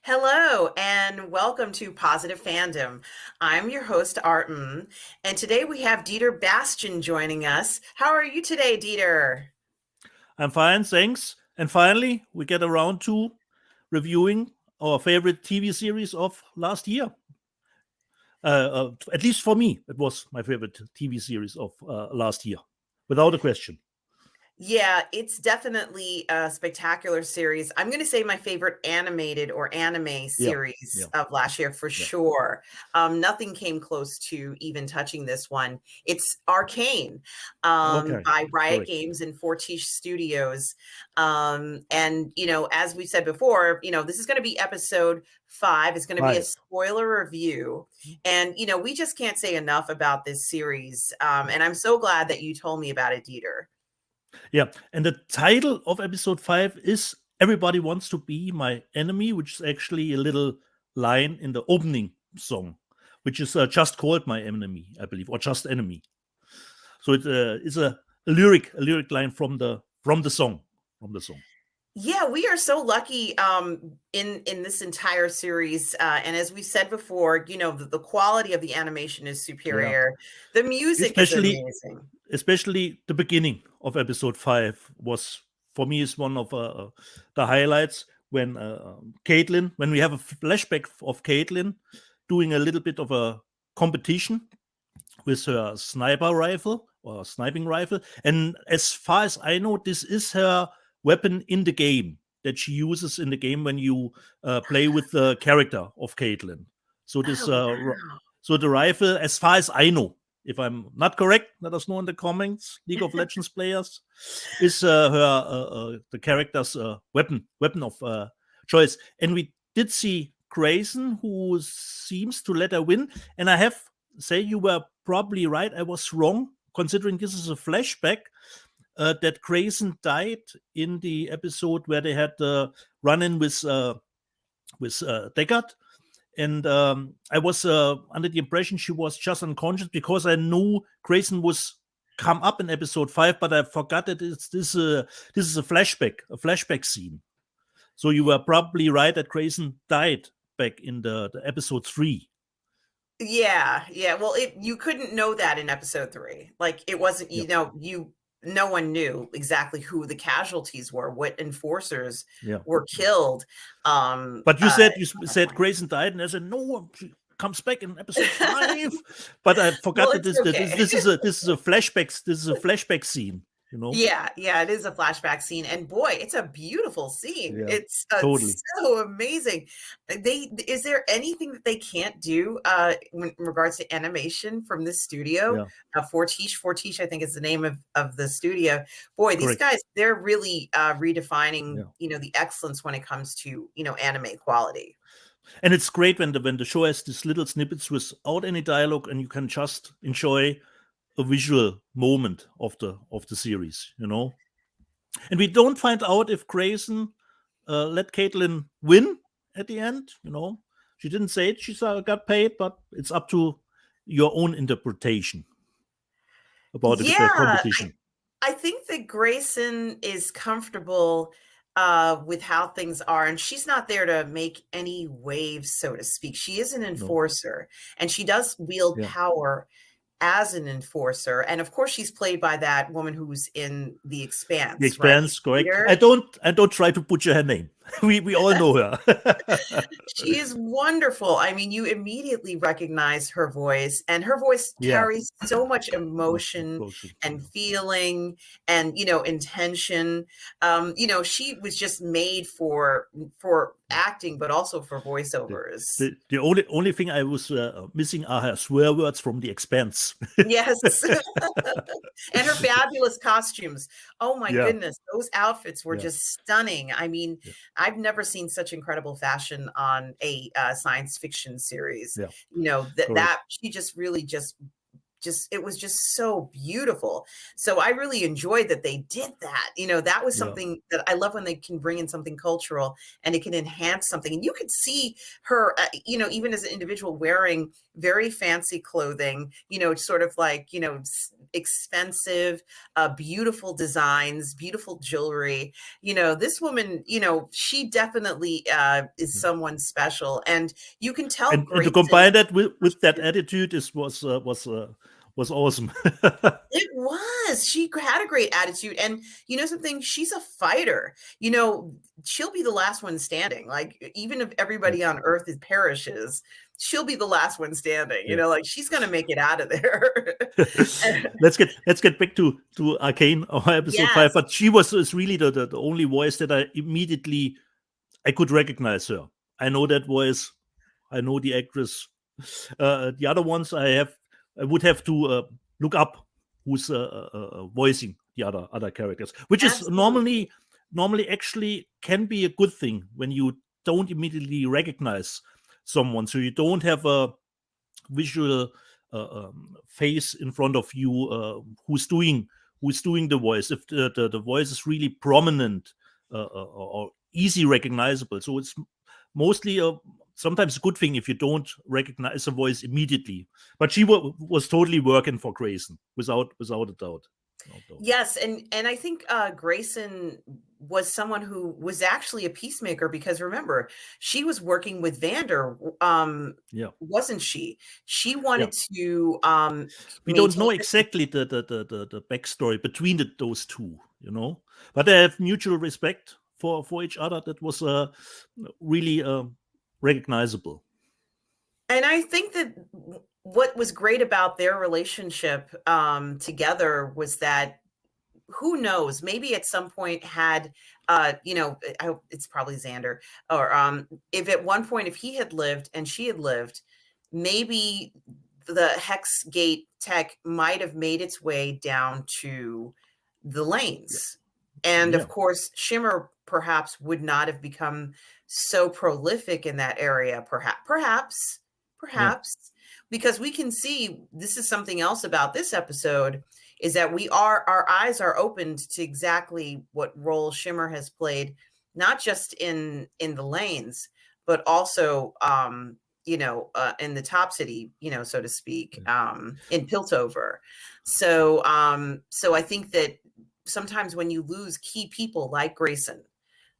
Hello and welcome to Positive Fandom. I'm your host, Mmmm, and today we have Dieter Bastian joining us. How are you today, Dieter? I'm fine, thanks. And finally, we get around to reviewing our favorite TV series of last year. At least for me, it was my favorite TV series of last year, without a question. Yeah, it's definitely a spectacular series. I'm going to say my favorite animated or anime Yeah, series yeah, of last year for yeah. sure. Nothing came close to even touching this one. It's Arcane Okay, by Riot correct. Games and Fortiche Studios. And, as we said before, this is going to be episode 5. It's going to be a Five. spoiler review. And, we just can't say enough about this series. And I'm so glad that you told me about it, Dieter. Yeah, and the title of episode 5 is Everybody Wants to Be My Enemy, which is actually a little line in the opening song, which is just called My Enemy, I believe, or just Enemy. So it is a lyric line from the song from the song. Yeah, we are so lucky in this entire series, and as we said before, the quality of the animation is Yeah, superior. The music is especially amazing. especially the beginning of episode 5 was for me is one of the highlights when Caitlin, when we have a flashback of Caitlin doing a little bit of a competition with her sniper rifle or sniping rifle. And as far as I know, this is her weapon in the game that she uses in the game when you play with the character of Caitlyn. So this, Oh, wow. so the rifle, as far as I know, if I'm not correct, let us know in the comments. League of Legends players is her the character's weapon of choice, and we did see Grayson, who seems to let her win. And I have say you were probably right. I was wrong, considering this is a flashback that Grayson died in the episode where they had the run-in with Deckard. And I was under the impression she was just unconscious because I knew Grayson was come up in episode 5, but I forgot that this is a flashback scene. So you were probably right that Grayson died back in the episode 3. Yeah, yeah. Well, you couldn't know that in episode 3. Like it wasn't, Yeah, no one knew exactly who the casualties were, what enforcers yeah. were killed. Um, But uh, you at that said point. Grayson died, and I said no, she comes back in episode 5. But I Well, forgot that it's okay. this is a flashback. This is a flashback scene. You know? Yeah, yeah, it is a flashback scene, and boy, it's a beautiful scene. Yeah, It's totally. so amazing. Is there anything that they can't do in regards to animation from this studio? Yeah, Fortiche, I think is the name of the studio. Boy, these correct. guys, they're really redefining, Yeah, the excellence when it comes to, anime quality. and it's great when the show has these little snippets without any dialogue, and you can just enjoy a visual moment of the series. You know, and we don't find out if Grayson let Caitlyn win at the end. You know, she didn't say it. She got paid, but it's up to your own interpretation about Yeah, the competition. I think that Grayson is comfortable with how things are, and she's not there to make any waves, so to speak. She is an No, enforcer, and she does wield yeah, power as an enforcer. And of course, she's played by that woman who's in The the Expanse, right? Expanse, correct. Peter. I don't try to butcher her name. We all know her. She is wonderful. I mean, you immediately recognize her voice, and her voice Yeah, carries so much emotion emotion. and feeling and intention. She was just made for Yeah. acting, but also for The, voiceovers. the only thing I was missing are her swear words from the Expanse. Yes. And her fabulous costumes. Oh my Yeah, goodness, those outfits were yeah, just stunning. I mean, yeah, I've never seen such incredible fashion on a science fiction series. yeah, That correct. she just really just it was just so beautiful. So I really enjoyed that they did that. That was Yeah. something that I love, when they can bring in something cultural and it can enhance something. And you could see her, even as an individual, wearing very fancy clothing, sort of like, expensive, beautiful designs, beautiful jewelry. This woman, she definitely is someone special. And you can tell And to Grayson. combine that with that attitude was awesome. It was. She had a great attitude. And something, she's a fighter. She'll be the last one standing. Like, even if everybody on Earth perishes, she'll be the last one standing. Yeah. Like, she's gonna make it out of there. let's get back to Arcane, or episode 5. Yes, But she is really the only voice that I could recognize her. I know that voice. I know the actress. The other ones I would have to look up who's voicing the other characters, which is absolutely. normally actually can be a good thing when you don't immediately recognize someone, so you don't have a visual face in front of you who's doing the voice. If the voice is really prominent or easy recognizable, so it's mostly sometimes a good thing if you don't recognize a voice immediately. But she was totally working for Grayson without a doubt. No doubt. Yes, and I think Grayson was someone who was actually a peacemaker, because remember, she was working with Vander, Yeah, wasn't she? She yeah. wanted to We don't maintain know the. exactly the backstory between those two, but they have mutual respect for each other. That was really recognizable. And I think that what was great about their relationship together was that, who knows, maybe at some point had it's probably Xander, or if at one point, if he had lived and she had lived, maybe the hex gate tech might have made its way down to the lanes. And Yeah, of course, Shimmer perhaps would not have become so prolific in that area. yeah, Perhaps, because we can see, this is something else about this episode, is that our eyes are opened to exactly what role Shimmer has played, not just in the lanes, but also in the top city, so to speak, in Piltover. So I think that sometimes when you lose key people like Grayson,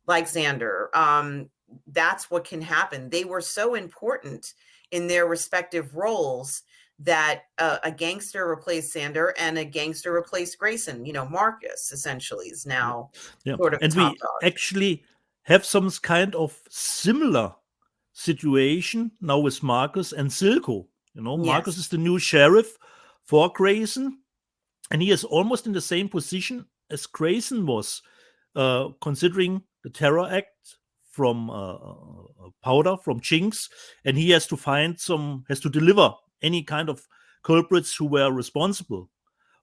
like Xander, that's what can happen. They were so important in their respective roles that a gangster replaced Xander and a gangster replaced Grayson. Marcus essentially is yeah, now yeah. sort of And top we dog. actually have some kind of similar situation now with Marcus and Silco. Marcus Yes. is the new sheriff for Grayson, and he is almost in the same position as Grayson was, considering the terror act from Powder, from Jinx, and he has to deliver any kind of culprits who were responsible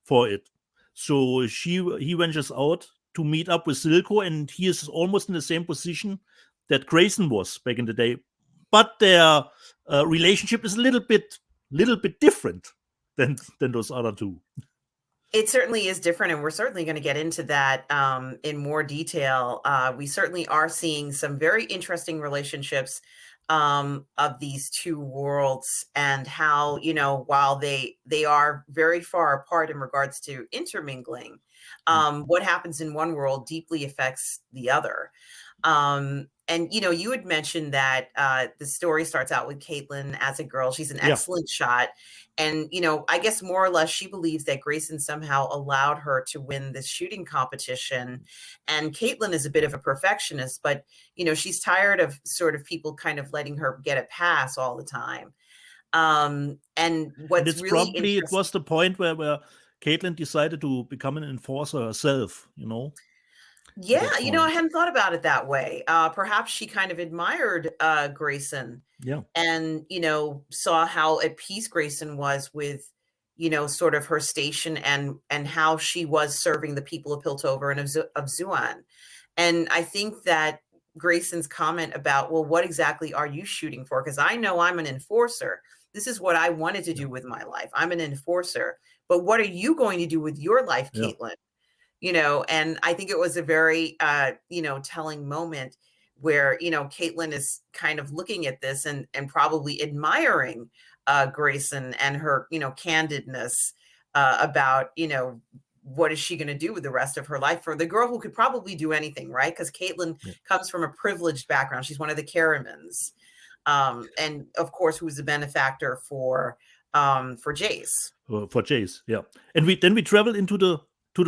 for it. So he ventures out to meet up with Silco, and he is almost in the same position that Grayson was back in the day, but their relationship is a little bit different than those other two. It certainly is different, and we're certainly going to get into that in more detail. We certainly are seeing some very interesting relationships of these two worlds, and how, while they are very far apart in regards to intermingling, what happens in one world deeply affects the other. And you had mentioned that the story starts out with Caitlin as a girl. She's an Yeah, excellent shot. And, I guess more or less she believes that Grayson somehow allowed her to win this shooting competition. And Caitlin is a bit of a perfectionist, but, she's tired of sort of people kind of letting her get a pass all the time. And and what's really it interesting. was the point where Caitlin decided to become an enforcer herself. At Yeah, that I point. hadn't thought about it that way. Perhaps she kind of admired Grayson, Yeah, and saw how at peace Grayson was with sort of her station, and how she was serving the people of Piltover and of Zuan. And I think that Grayson's comment about, well, what exactly are you shooting for, because I know I'm an enforcer, this is what I wanted to do with my life. I'm an enforcer, but what are you going to do with your life, Yeah. Caitlin? And I think it was a very, telling moment where, Caitlin is kind of looking at this and probably admiring Grayson and her, candidness about, what is she going to do with the rest of her life for the girl who could probably do anything, right? Because Caitlin comes from a privileged background. She's one of the Caramans. And of course, who's a benefactor for Jace. For Jace, yeah. And we travel into the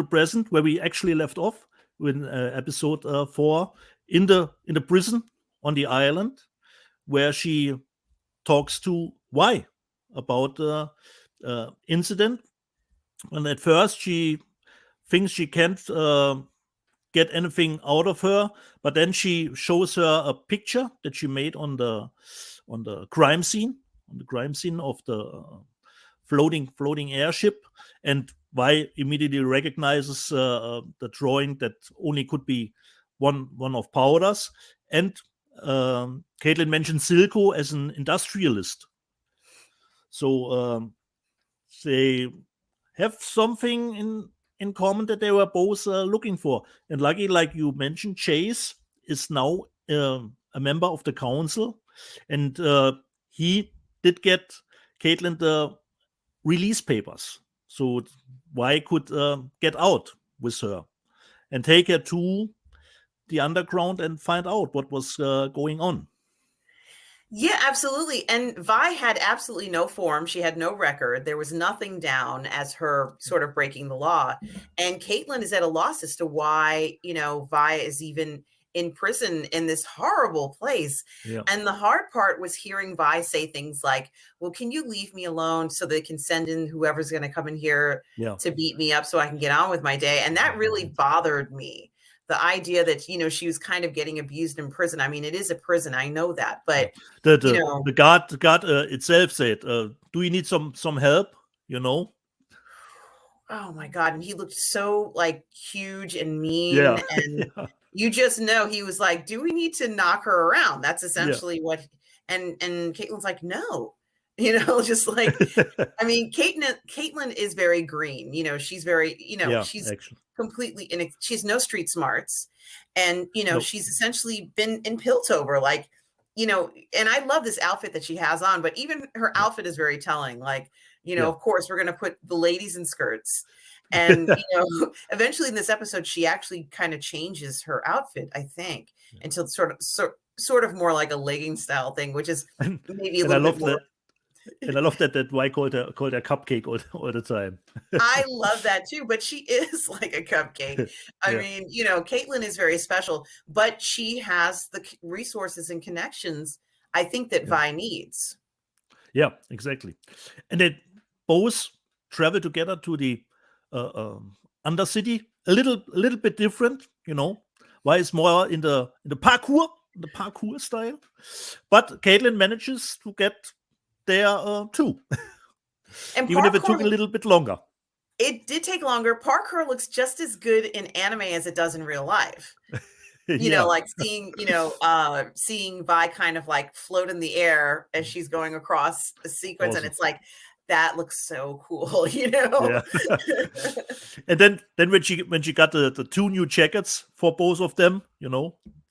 present where we actually left off in episode 4 in the prison on the island, where she talks to Vi about the incident. And at first she thinks she can't get anything out of her, but then she shows her a picture that she made on the crime scene, of the floating airship, and Vi immediately recognizes the drawing that only could be one of Powder's. And Caitlin mentioned Silco as an industrialist. So they have something in common that they were both looking for. And lucky, like you mentioned, Jace is now a member of the council, and he did get Caitlin the release papers, so Vi could get out with her and take her to the underground and find out what was going on. Yeah, absolutely. And Vi had absolutely no form. She had no record. There was nothing down as her sort of breaking the law. And Caitlin is at a loss as to why, Vi is even in prison in this horrible place. Yeah. And the hard part was hearing Vi say things like, well, can you leave me alone so they can send in whoever's going to come in here to beat me up so I can get on with my day? And that really bothered me. The idea that, she was kind of getting abused in prison. I mean, it is a prison. I know that. But the guard itself said, do you need some help? Oh my God. And he looked so like huge and mean. And you just know he was like, do we need to knock her around? That's essentially what. And Caitlin's like, no. Just like, I mean, Caitlin is very green. She's very, she's actually completely she has no street smarts. And, she's essentially been in Piltover, like, and I love this outfit that she has on, but even her outfit is very telling. Like, of course, we're going to put the ladies in skirts. And, eventually in this episode, she actually kind of changes her outfit, I think, until sort of more like a legging style thing, which is maybe a little bit more. And I love that Vi called her cupcake all the time. I love that too, but she is like a cupcake. I mean, Caitlin is very special, but she has the resources and connections, I think, that Vi needs. Yeah, exactly. And they both travel together to the Undercity, a little bit different, Vi is more in the parkour style, but Caitlin manages to get there too. And even if it took a little bit longer. It did take longer. Parkour looks just as good in anime as it does in real life. Like seeing Vi kind of like float in the air as she's going across a sequence. Awesome. And it's like, that looks so cool, Yeah. And then when she got the 2 new jackets for both of them,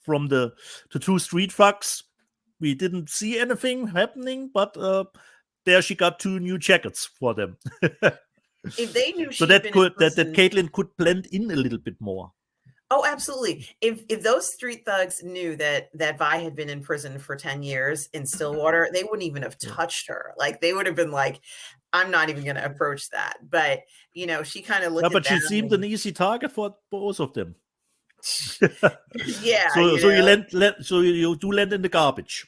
from the 2 street thugs, we didn't see anything happening, but there she got 2 new jackets for them. If they knew so that Caitlin could blend in a little bit more. Oh, absolutely. If those street thugs knew that Vi had been in prison for 10 years in Stillwater, they wouldn't even have touched her. Like, they would have been like, I'm not even going to approach that. But, she kind of looked at but she seemed an easy target for both of them. Yeah. So you do land in the garbage.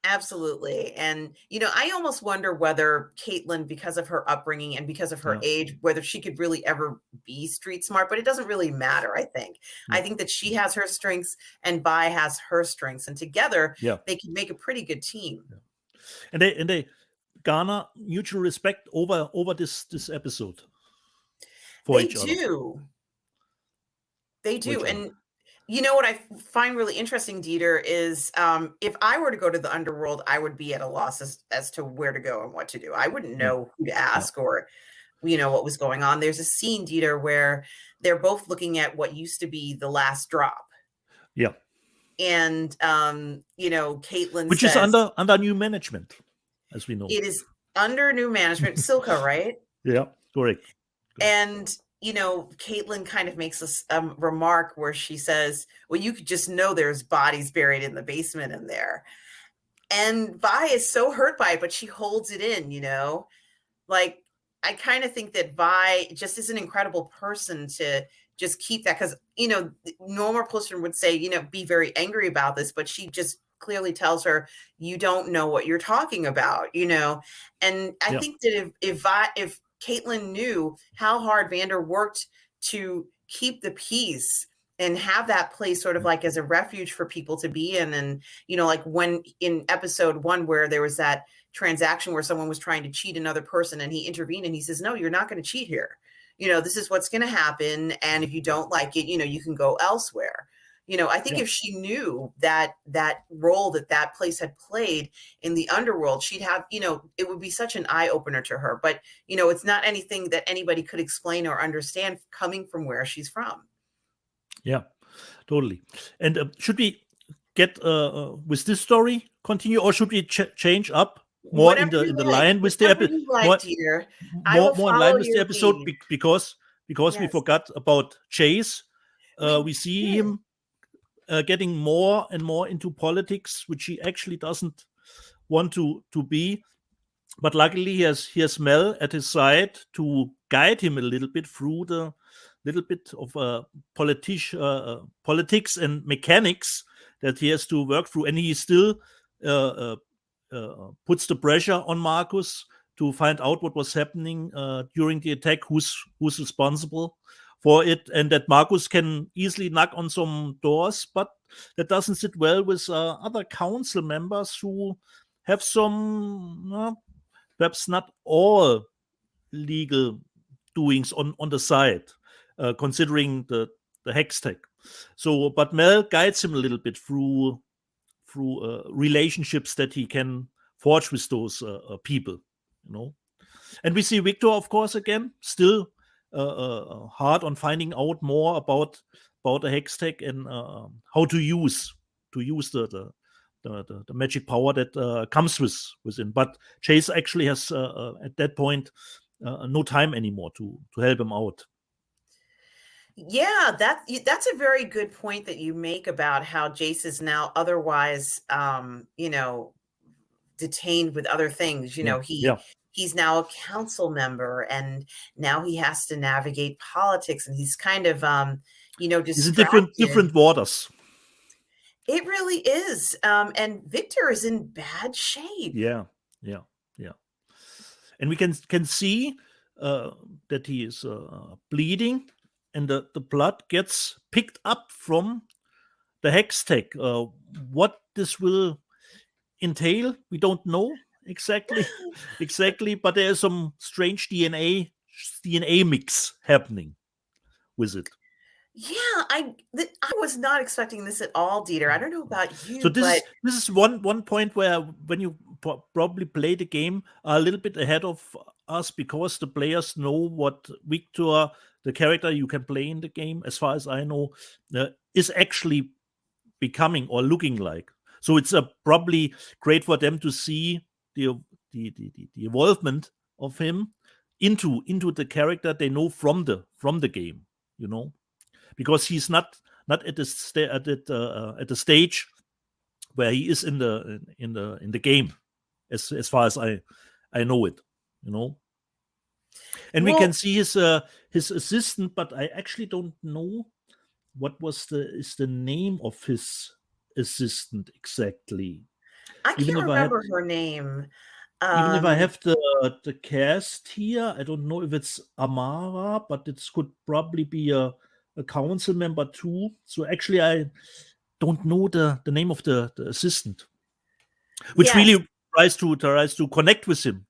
Absolutely. And, I almost wonder whether Caitlin, because of her upbringing and because of her age, whether she could really ever be street smart, but it doesn't really matter, I think. I think that she has her strengths and Vi has her strengths, and together they can make a pretty good team. And they garner mutual respect over this episode for each other. They do. And You know what I find really interesting, Dieter, is if I were to go to the underworld, I would be at a loss as to where to go and what to do. I wouldn't Yeah, know who to yeah, ask or, what was going on. There's a scene, Dieter, where they're both looking at what used to be the last drop. yeah. And, Caitlin Which is says, under new management, as we know. it is under new management, Silka, right? Yeah, correct. And, Caitlin kind of makes a remark where she says, well, you could just know there's bodies buried in the basement in there. And Vi is so hurt by it, but she holds it in, like, I kind of think that Vi just is an incredible person to just keep that, because, normal person would say, be very angry about this, but she just clearly tells her, you don't know what you're talking about, and I think that if Caitlin knew how hard Vander worked to keep the peace and have that place sort of like as a refuge for people to be in, and like when in episode 1 where there was that transaction where someone was trying to cheat another person and he intervened and he says, no, you're not going to cheat here, this is what's going to happen, and if you don't like it, you can go elsewhere. I think if she knew that role that place had played in the underworld, she'd have, it would be such an eye opener to her, but it's not anything that anybody could explain or understand coming from where she's from. Yeah, totally. And should we get with this story continue, or should we change up more in the line with the episode? More in line with the episode, because we forgot about Chase. We see him getting more and more into politics, which he actually doesn't want to be. But luckily, he has Mel at his side to guide him a little bit through the little bit of politics and mechanics that he has to work through. And he still puts the pressure on Marcus to find out what was happening during the attack, who's responsible for it, and that Marcus can easily knock on some doors, but that doesn't sit well with other council members who have some, perhaps not all legal doings on the side, considering the Hextech. So, but Mel guides him a little bit through relationships that he can forge with those people, And we see Victor, of course, again, still hard on finding out more about the Hextech and how to use the magic power that comes with him. But Chase actually has at that point no time anymore to help him out. Yeah, that's a very good point that you make about how Jace is now otherwise, detained with other things. He's now a council member, and now he has to navigate politics, and he's kind of, He's in different waters. It really is. And Victor is in bad shape. Yeah. And we can see that he is bleeding, and the blood gets picked up from the Hextech. What this will entail, we don't know exactly, but there is some strange DNA mix happening with it. Yeah, I was not expecting this at all, Dieter. I don't know about you. So this is one point where, when you probably play the game, a little bit ahead of us, because the players know what Victor, the character you can play in the game, as far as I know, is actually becoming or looking like. So it's probably great for them to see the evolvement of him into the character they know from the game, because he's not at the stage where he is in the game, as far as I know it, And we can see his assistant, but I actually don't know what is the name of his assistant exactly. I can't remember her name. Even if I have the cast here, I don't know if it's Amara, but it could probably be a council member too. So actually, I don't know the name of the assistant, which really tries to connect with him,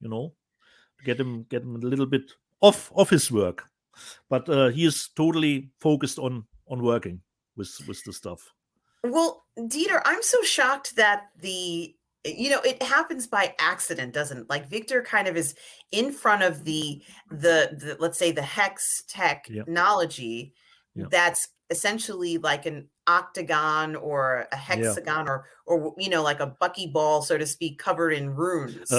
get him a little bit off his work. But he is totally focused on working. with the stuff. Well, Dieter, I'm so shocked that it happens by accident, doesn't it? Like Victor kind of is in front of the let's say the hex technology that's essentially like an octagon or a hexagon or like a buckyball, so to speak, covered in runes.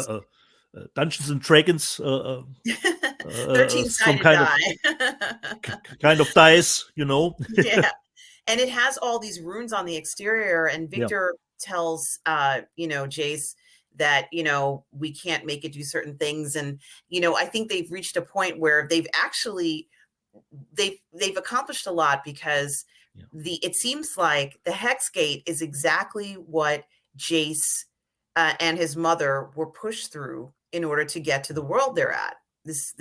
Dungeons and Dragons, 13-sided kind of dice, Yeah. And it has all these runes on the exterior, and Victor tells Jace that we can't make it do certain things, and I think they've reached a point where they've accomplished a lot, because it seems like the Hex Gate is exactly what Jace and his mother were pushed through in order to get to the world they're at. This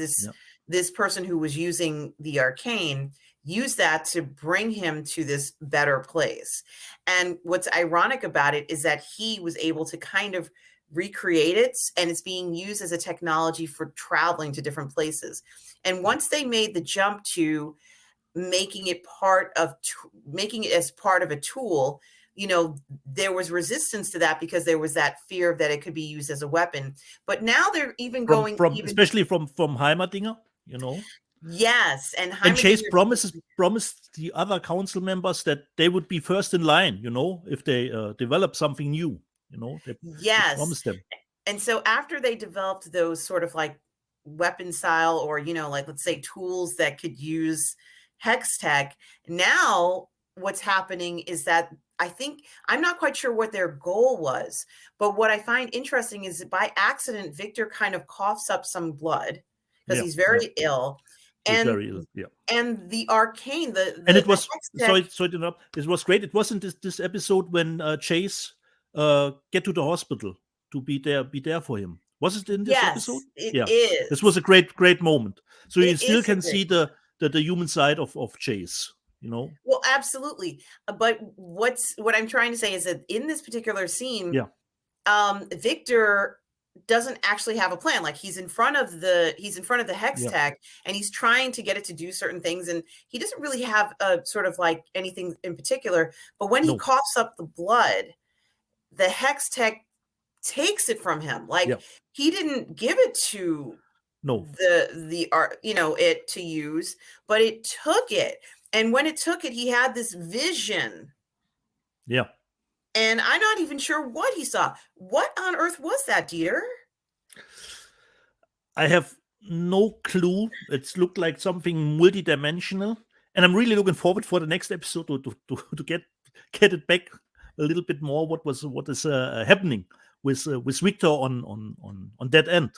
person who was using the Arcane used that to bring him to this better place. And what's ironic about it is that he was able to kind of recreate it, and it's being used as a technology for traveling to different places. And once they made the jump to making it as part of a tool, there was resistance to that, because there was that fear that it could be used as a weapon. But now they're even especially from Heimerdinger, Yes, and Chase promised the other council members that they would be first in line, if they develop something new, they promised them. And so after they developed those sort of like weapon style, or like, let's say, tools that could use hex tech, now what's happening is that I'm not quite sure what their goal was, but what I find interesting is that by accident Victor kind of coughs up some blood because he's very ill. And the Arcane, and it was sorry to interrupt. It was great. It wasn't this episode when Chase get to the hospital to be there for him. Was it in this episode? It is. This was a great moment. So you still can see the human side of Chase. Well, absolutely. But what I'm trying to say is that in this particular scene, Victor doesn't actually have a plan. Like he's in front of the hex tech, and he's trying to get it to do certain things, and he doesn't really have a sort of like anything in particular. But when he coughs up the blood, the hex tech takes it from him. Like he didn't give it to it to use, but it took it. And when it took it, he had this vision. Yeah. And I'm not even sure what he saw. What on earth was that, Dieter? I have no clue. It looked like something multidimensional. And I'm really looking forward for the next episode to get it back a little bit more. What is happening with Victor on that end?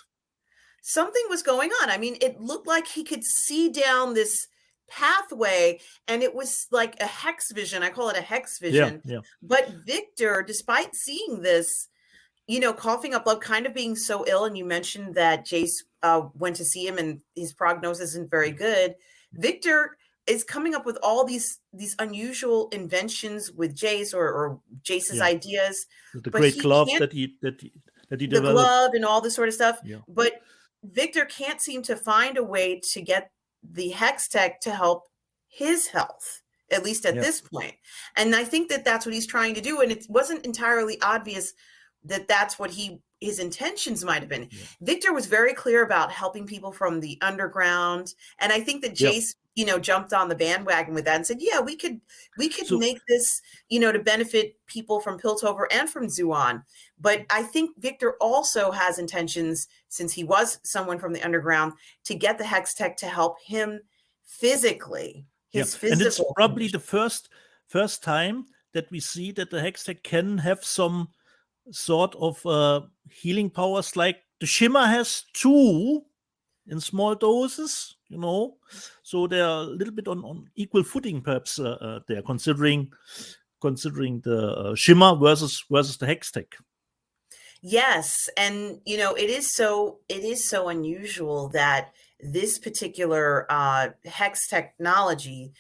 Something was going on. I mean, it looked like he could see down this pathway, and it was like a hex vision. I call it a hex vision. But Victor, despite seeing this, coughing up blood, kind of being so ill, and you mentioned that Jace went to see him and his prognosis isn't very good. Victor is coming up with all these unusual inventions with Jace or Jace's ideas. The great glove that he developed. The glove and all this sort of stuff. But Victor can't seem to find a way to get the hex tech to help his health, at least at this point. And I think that that's what he's trying to do. And it wasn't entirely obvious that that's what his intentions might have been. Victor was very clear about helping people from the underground. And I think that Jace, jumped on the bandwagon with that and said, we could make this, to benefit people from Piltover and from Zuon. But I think Victor also has intentions, since he was someone from the underground, to get the hex tech to help him physically. And it's probably the first time that we see that the hex tech can have some sort of healing powers, like the Shimmer has too, in small doses, so they're a little bit on equal footing, perhaps. They're considering the Shimmer versus the hex tech. Yes, and it is so unusual that this particular hex technology,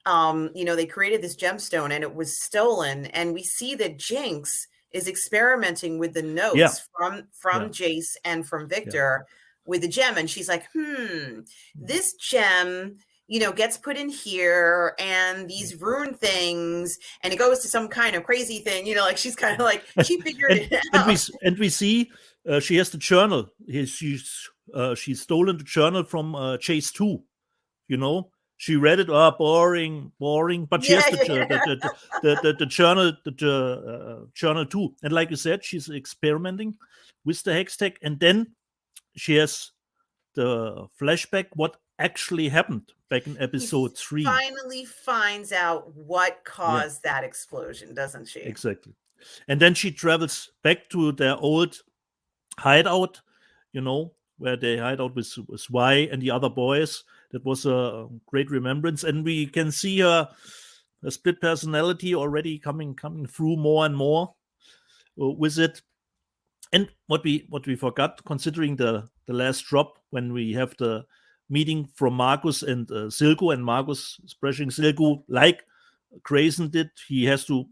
they created this gemstone and it was stolen, and we see that Jinx is experimenting with the notes from Jace and from Victor with the gem, and she's like, this gem, gets put in here and these rune things, and it goes to some kind of crazy thing, like she's kind of like, she figured and it and we out. we see she has the journal. She's stolen the journal from Chase 2. She read it. Boring, but she has Yeah, the yeah. journal, the journal too. And like you said, she's experimenting with the hex tech, and then she has the flashback what actually happened back in He episode 3. finally finds out what Yeah, caused that explosion, doesn't she? exactly. And then she travels back to their old hideout, where they hide out with Y and the other boys. That was a great remembrance, and we can see her split personality already coming through more and more with it. And what we forgot, considering the last drop when we have the meeting from Marcus and Silco, and Marcus is pressuring Silco like Grayson did. He has to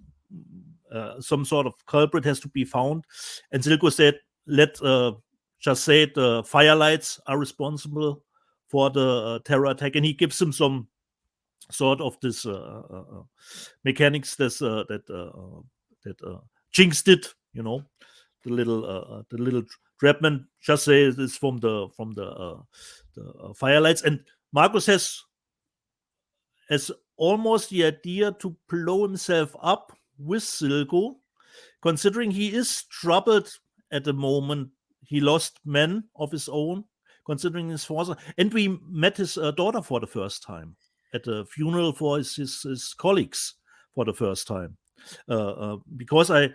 some sort of culprit has to be found, and Silco said, "Let just say the Firelights are responsible for the terror attack," and he gives him some sort of this mechanics that Jinx did, the little trapman. Just say this from the Firelights, and Marcus has almost the idea to blow himself up with Silco, considering he is troubled at the moment. He lost men of his own, considering his father. And we met his daughter for the first time at the funeral for his colleagues for the first time. Because I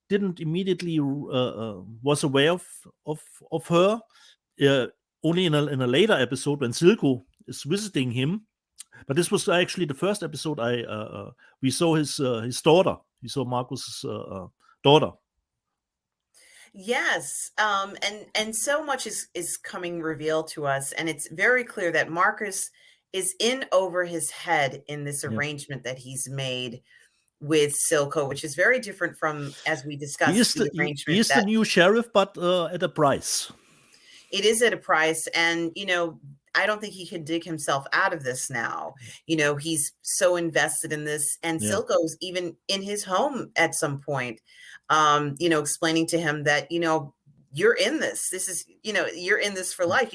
didn't immediately was aware of her. Only in a later episode when Silco is visiting him. But this was actually the first episode we saw his daughter. We saw Marcus's daughter. Yes, and so much is coming revealed to us, and it's very clear that Marcus is in over his head in this Yeah. arrangement that he's made with Silco, which is very different from, as we He discussed, is the he arrangement is the that new sheriff, but at a price. it is at a price. And, I don't think he can dig himself out of this now. He's so invested in this, and Yeah. Silco's even in his home at some point, explaining to him that, you're in this. This is, you're in this for life.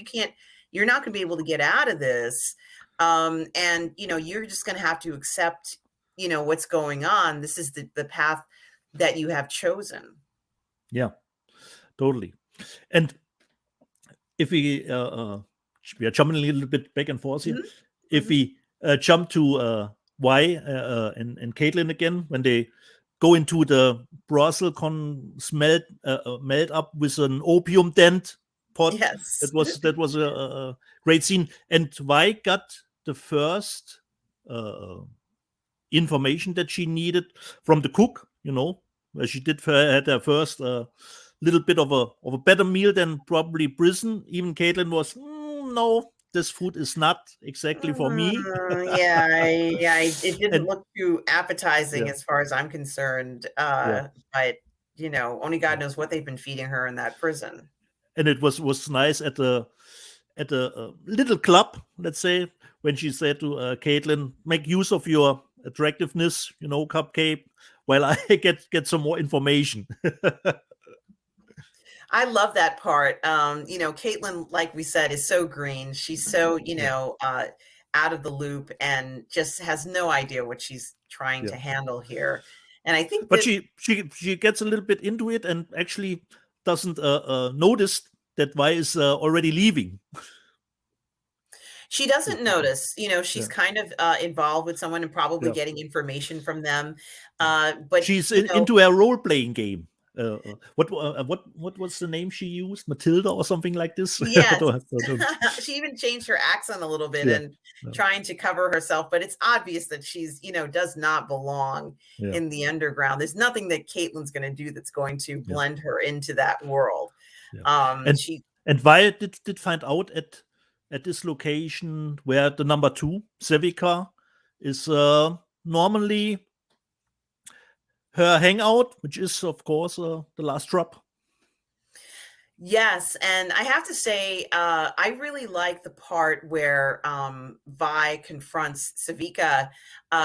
You're not going to be able to get out of this. And, you're just going to have to accept, what's going on. This is the path that you have chosen. Yeah, totally. And if we are jumping a little bit back and forth here. Mhm. If we jump to Y and Caitlin again, when they go into the brothel, melt up with an opium dent pot. Yes. That was a great scene. And Y got the first information that she needed from the cook, where she had her first little bit of a better meal than probably prison. Even Caitlin was, no, this food is not exactly for me. Yeah, it didn't And look too appetizing yeah, as far as I'm concerned. yeah. But only God knows what they've been feeding her in that prison. And it was nice at the little club, let's say, when she said to Caitlin, make use of your attractiveness, Cupcake, while I get some more information. I love that part. Caitlin, like we said, is so green. She's so, out of the loop, and just has no idea what she's trying to handle here. And I think But that she gets a little bit into it and actually doesn't notice that Vi is already leaving. she doesn't notice, she's Yeah. kind of involved with someone and probably Yeah. getting information from them. But she's into a role-playing game. What was the name she used? Matilda or something like this? Yes. She even changed her accent a little bit and trying to cover herself, but it's obvious that she's, does not belong in the underground. There's nothing that Caitlin's going to do that's going to blend her into that world. And Vi did find out at this location where the number 2, Sevica, is normally her hangout, which is, of course, the last drop. Yes, and I have to say, I really like the part where Vi confronts Savika,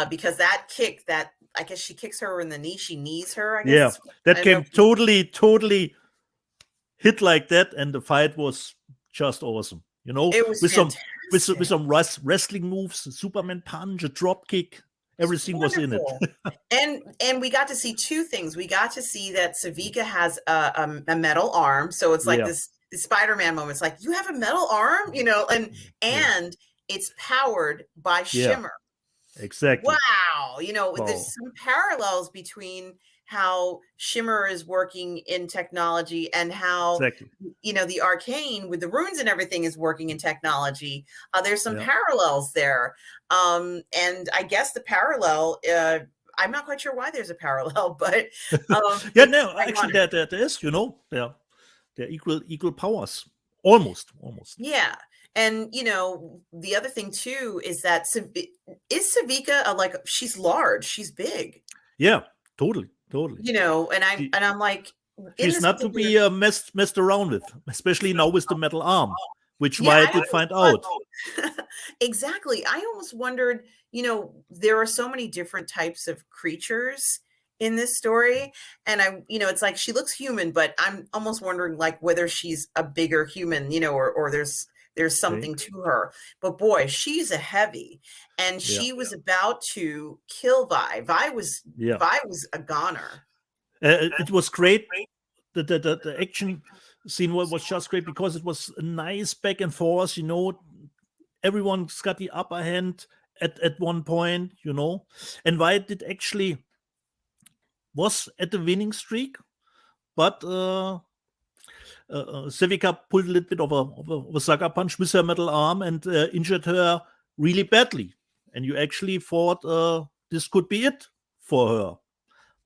because that kick, that I guess she kicks her in the knee, she knees her. I guess Yeah, is, I that don't know. came totally hit like that, and the fight was just awesome. It was With fantastic. some wrestling moves, a Superman punch, a drop kick, It's everything was in it. wonderful. And we got to see two things. We got to see that Savika has a metal arm, so it's like Yeah, this Spider-Man moment. It's like, you have a metal arm, yeah, and it's powered by yeah, Shimmer. exactly. Wow, there's Wow, some parallels between how Shimmer is working in technology and how exactly. the Arcane with the runes and everything is working in technology. There's some Yeah, parallels there, and I guess the parallel. I'm not quite sure why there's a parallel, but yeah. it's No, actually, ironic. there is. They're equal powers, almost. Yeah. And the other thing too is that is Savika like, she's large, she's big, Yeah, totally. and I'm like, in She's this not to particular. be messed around with, especially now with the metal arm, which Yeah, Wyatt I did find almost out. exactly. I almost wondered, there are so many different types of creatures in this story. And it's like she looks human, but I'm almost wondering like whether she's a bigger human, or there's Okay. something to her. But boy, she's a heavy. And Yeah, she was about to kill Vi. yeah. Vi was a goner. It was great. The action scene was just great because it was a nice back and forth. Everyone's got the upper hand at one point. And Wyatt did actually was at the winning streak, but Sevica pulled a little bit of a sucker punch with her metal arm and injured her really badly. And you actually thought this could be it for her.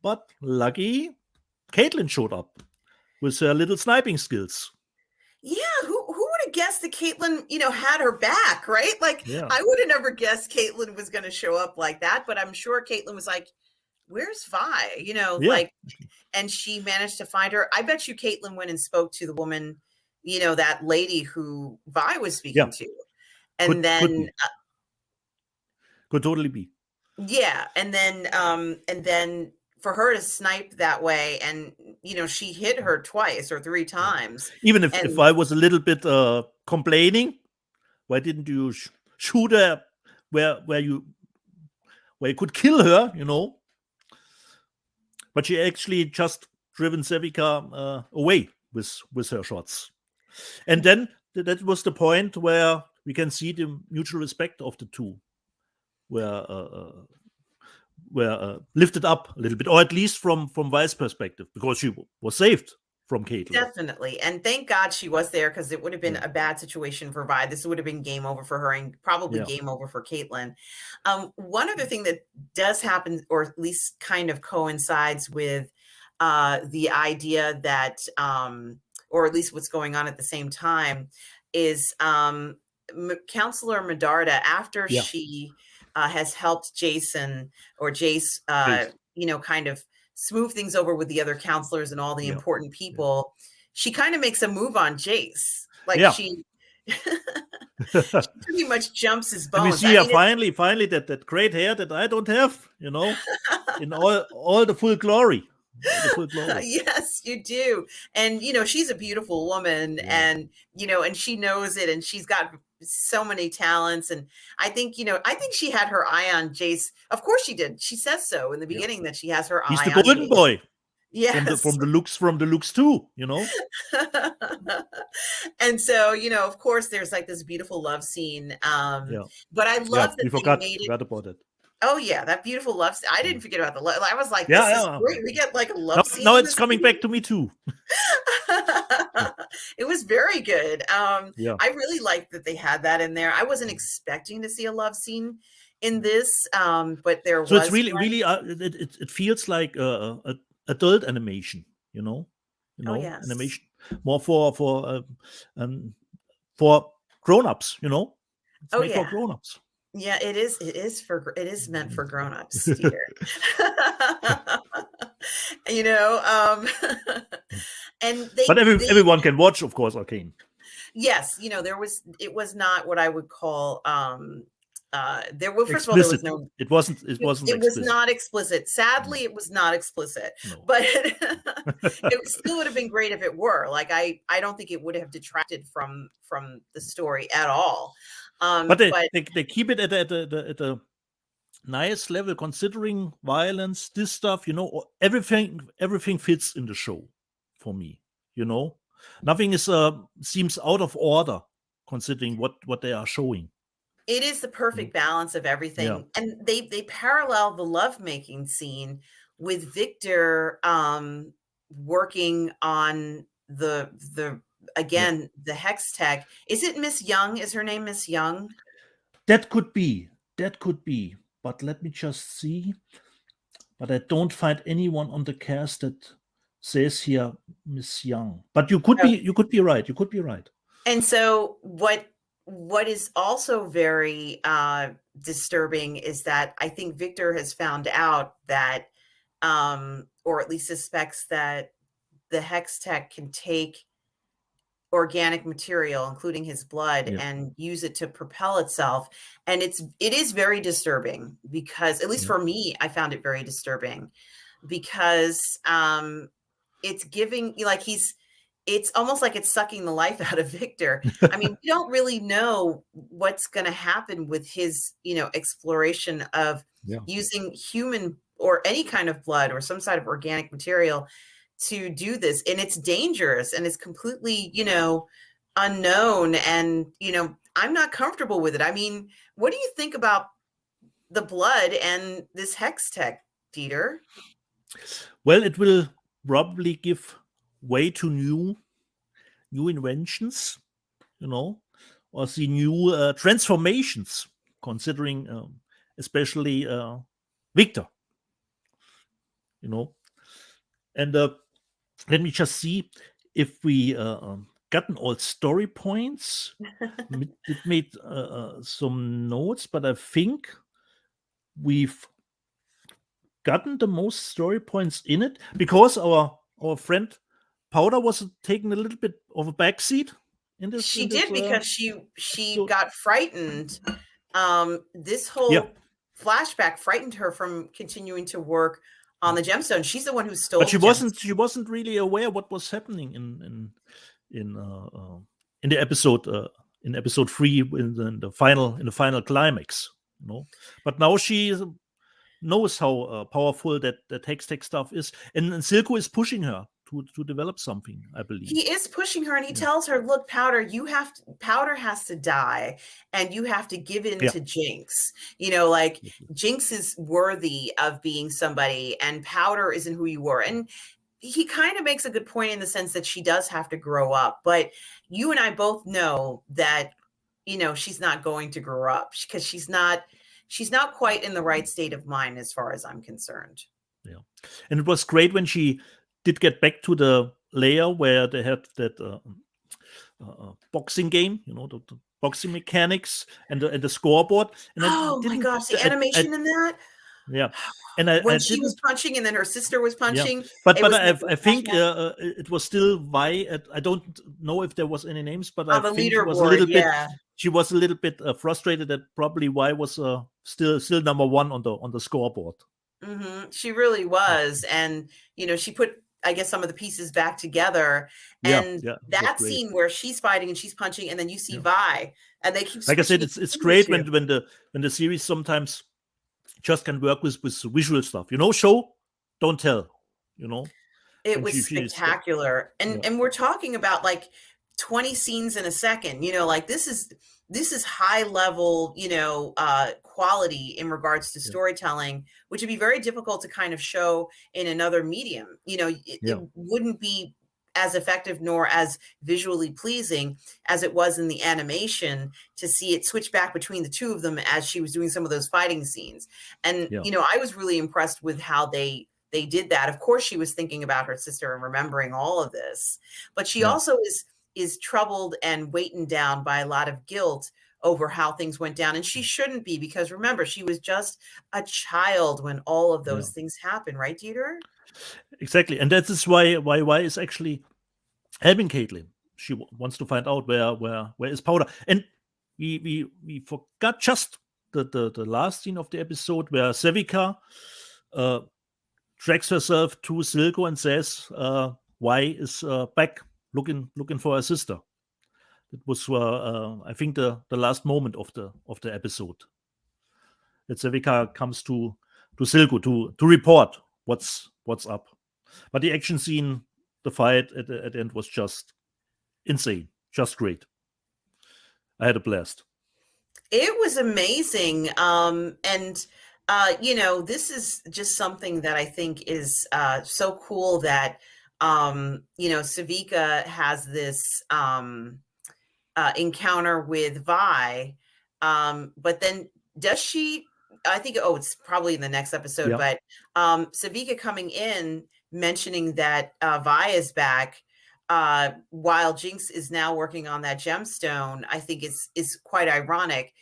But lucky, Caitlin showed up with her little sniping skills. Yeah, who would have guessed that Caitlin, had her back, right? Like, Yeah, I would have never guessed Caitlin was going to show up like that, but I'm sure Caitlin was like, "Where's Vi?" yeah, And she managed to find her. I bet you Caitlin went and spoke to the woman, that lady who Vi was yeah. speaking to, and Could then be, could totally be. yeah, and then for her to snipe that way, and she hit her twice or three Yeah. times, Even if and I was a little bit complaining, why didn't you shoot her where you could kill her? But she actually just driven Sevica away with her shots. And then that was the point where we can see the mutual respect of the two, where lifted up a little bit, or at least from Vi's perspective, because she was saved from Caitlin. definitely. And thank God she was there, because it would have been Yeah, a bad situation for Vi. This would have been game over for her, and probably yeah, game over for Caitlin. One other thing that does happen, or at least kind of coincides with the idea that, or at least what's going on at the same time, is Counselor Medarda, after yeah. she has helped Jason or Jace, Please. kind of smooth things over with the other counselors and all the Yeah, important yeah, people, she kind of makes a move on Jace. Like, yeah. she pretty much jumps his And we bones. see I her mean, finally that great hair that I don't have, in all the full glory. All the full glory. yes, you do. And she's a beautiful woman, Yeah, and and she knows it, and she's got so many talents. And I think she had her eye on Jace. Of course she did. She says so in the yeah. beginning, that she has her He's the eye on golden Jace. boy Yes. from the looks too. And so, of course, there's like this beautiful love scene. Yeah, But I yeah. love that We they made it. forgot about it. Oh yeah, that beautiful love scene. I Yeah, didn't forget about the love. I was like, yeah, this is yeah. great. We get like a Now, love scene now in it's this coming movie. back to me too. It was very good. Yeah. I really liked that they had that in there. I wasn't expecting to see a love scene in this, but there So it's was really, one. really, it feels like adult animation, Oh yes. animation more um, for grown-ups, It's Oh made for yeah. grown-ups. Yeah, it is. It is meant for grown-ups, Peter. you know, um, And But everyone can watch, of course, Arcane. Yes, it was not what I would call first of all, there was Explicit. no It wasn't it was explicit. not explicit. Sadly, No. it was not explicit. No. But it still would have been great if it were. Like I don't think it would have detracted from the story at all. But they keep it at a nice level, considering violence, this stuff, everything fits in the show for me. Nothing is seems out of order considering what they are showing. It is the perfect balance of everything. Yeah. And they parallel the lovemaking scene with Victor working on the hex tech. Is it Miss Young? Is her name Miss Young? That could be. But let me just see. But I don't find anyone on the cast that says here Miss Young. But you could be right. You could be right. And so what is also very disturbing is that I think Victor has found out that, or at least suspects that the hex tech can take organic material, including his blood, and use it to propel itself. And it is very disturbing because, at least for me, I found it very disturbing because it's giving it's almost like it's sucking the life out of Victor. I mean, we don't really know what's going to happen with his, exploration of using human or any kind of blood or some sort of organic material to do this. And it's dangerous and it's completely, unknown. And, I'm not comfortable with it. I mean, what do you think about the blood and this hex tech, Dieter? Well, it will probably give way to new inventions, or see new transformations, considering especially Victor, and let me just see if we gotten all story points. It made some notes, but I think we've gotten the most story points in it because our friend Powder was taking a little bit of a backseat in this. She did because she got frightened. This whole flashback frightened her from continuing to work on the gemstone. She's the one who stole. But she wasn't really aware what was happening in the episode in episode 3 in the final climax. But now she knows how powerful that hex tech stuff is, and Silco is pushing her to develop something, I believe. He is pushing her, and he tells her, look, Powder, Powder has to die, and you have to give in to Jinx. Jinx is worthy of being somebody, and Powder isn't who you were. And he kind of makes a good point in the sense that she does have to grow up. But you and I both know that, she's not going to grow up because she's not quite in the right state of mind as far as I'm concerned. Yeah. And it was great when she did get back to the layer where they had that boxing game, the boxing mechanics and the scoreboard. And my gosh, the animation in that. Yeah, and when she was punching and then her sister was punching. Yeah. But I think it was still why I don't know if there was any names, but I think she was a little bit frustrated that probably Y was still number one on the scoreboard. Mm-hmm. She really was, and she put, I guess, some of the pieces back together, and that scene where she's fighting and she's punching, and then you see Vi, and they keep, like I said, it's great when the series sometimes just can work with visual stuff, show, don't tell, It was spectacular, and we're talking about like 20 scenes in a second, like this is high level, quality in regards to storytelling, which would be very difficult to kind of show in another medium. It wouldn't be as effective nor as visually pleasing as it was in the animation to see it switch back between the two of them as she was doing some of those fighting scenes. And, I was really impressed with how they did that. Of course, she was thinking about her sister and remembering all of this, but she also is troubled and weighted down by a lot of guilt over how things went down. And she shouldn't be, because remember, she was just a child when all of those things happened, right, Dieter? Exactly. And that is why is actually helping Caitlin. She wants to find out where is Powder. And we forgot just the last scene of the episode where Sevika tracks herself to Silco and says, "Vi is back looking for her sister." It was, I think, the last moment of the episode. That Sevika comes to Silco to report what's up. But the action scene, the fight at the end was just insane, just great. I had a blast. It was amazing. And this is just something that I think is so cool that Savika has this encounter with Vi. But then does she, I think, it's probably in the next episode, but Savika coming in mentioning that Vi is back while Jinx is now working on that gemstone, I think is quite ironic.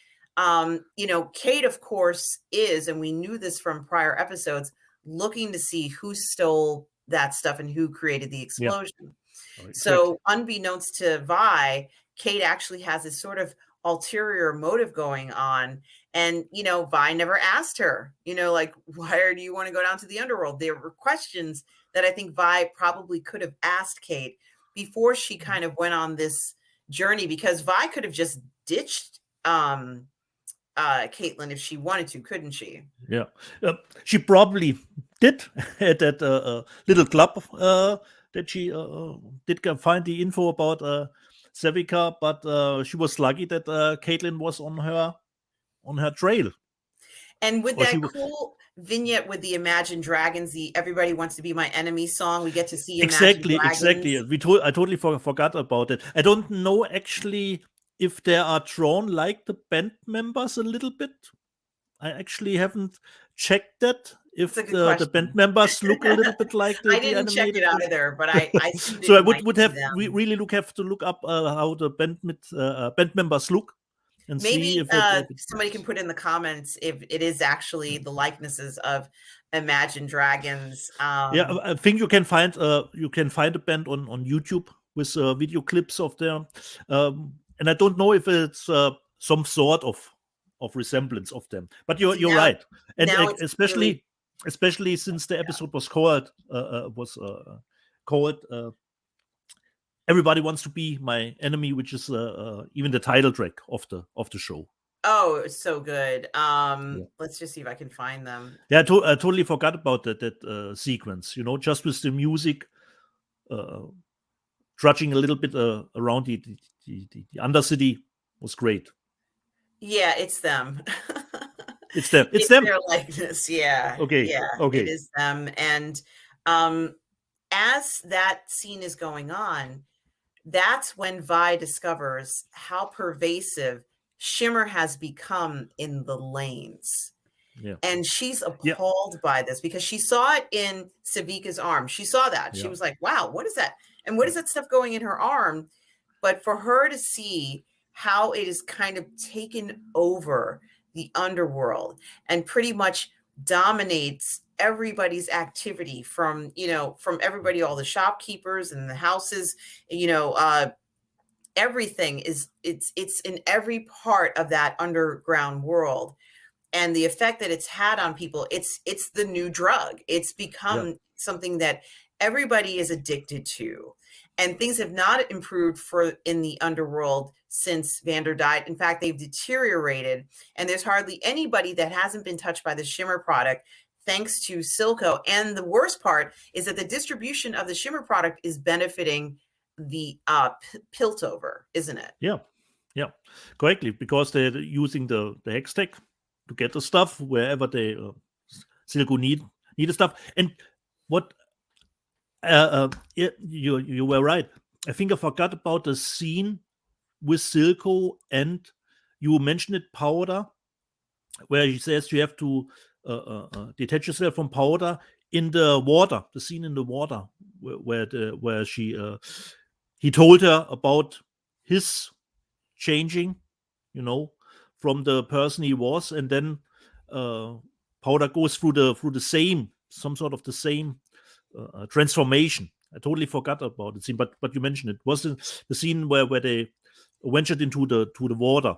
Kate, of course, is, and we knew this from prior episodes, looking to see who stole that stuff and who created the explosion. Exactly. So unbeknownst to Vi, Kate actually has this sort of ulterior motive going on. And, Vi never asked her, like, why do you want to go down to the underworld? There were questions that I think Vi probably could have asked Kate before she kind of went on this journey, because Vi could have just ditched Caitlin if she wanted to, couldn't she? Yeah. She probably did at that little club that she did find the info about Sevika, but she was lucky that Caitlin was on her trail. And with that cool vignette with the Imagine Dragons, the "Everybody Wants to Be My Enemy" song, we get to see exactly. I totally forgot about it. I don't know actually if they are drawn like the band members a little bit. I actually haven't checked that. If the band members look a little bit like the I didn't check it out either, but I so I would have to look up how the band members look. And maybe somebody can put in the comments if it is actually the likenesses of Imagine Dragons. I think you can find a band on YouTube with video clips of them, and I don't know if it's some sort of resemblance of them. But you're right, and especially since the episode was called "Everybody Wants to Be My Enemy," which is even the title track of the show. Oh, it's so good. Let's just see if I can find them. Yeah, I totally forgot about that sequence. Just with the music, trudging a little bit around the Undercity was great. Yeah, it's them. It's them. It's their likeness. Yeah. Okay. Yeah. Okay. It is them. And as that scene is going on, that's when Vi discovers how pervasive Shimmer has become in the lanes. Yeah. And she's appalled by this because she saw it in Savika's arm. She saw that. She was like, wow, what is that? And what is that stuff going in her arm? But for her to see how it is kind of taken over the underworld and pretty much dominates everybody's activity from everybody, all the shopkeepers and the houses, everything it's in every part of that underground world. And the effect that it's had on people, it's the new drug. It's become something that everybody is addicted to. And things have not improved in the underworld since Vander died. In fact, they've deteriorated. And there's hardly anybody that hasn't been touched by the Shimmer product, thanks to Silco. And the worst part is that the distribution of the Shimmer product is benefiting the Piltover, isn't it? Yeah, correctly, because they're using the hex tech to get the stuff wherever they Silco need the stuff. And what you were right. I think I forgot about the scene with Silco, and you mentioned it, Powder, where he says you have to detach yourself from Powder in the water. The scene in the water where he told her about his changing, from the person he was, and then Powder goes through the same, some sort of the same transformation. I totally forgot about the scene, but you mentioned it. Was the scene where they ventured into the water,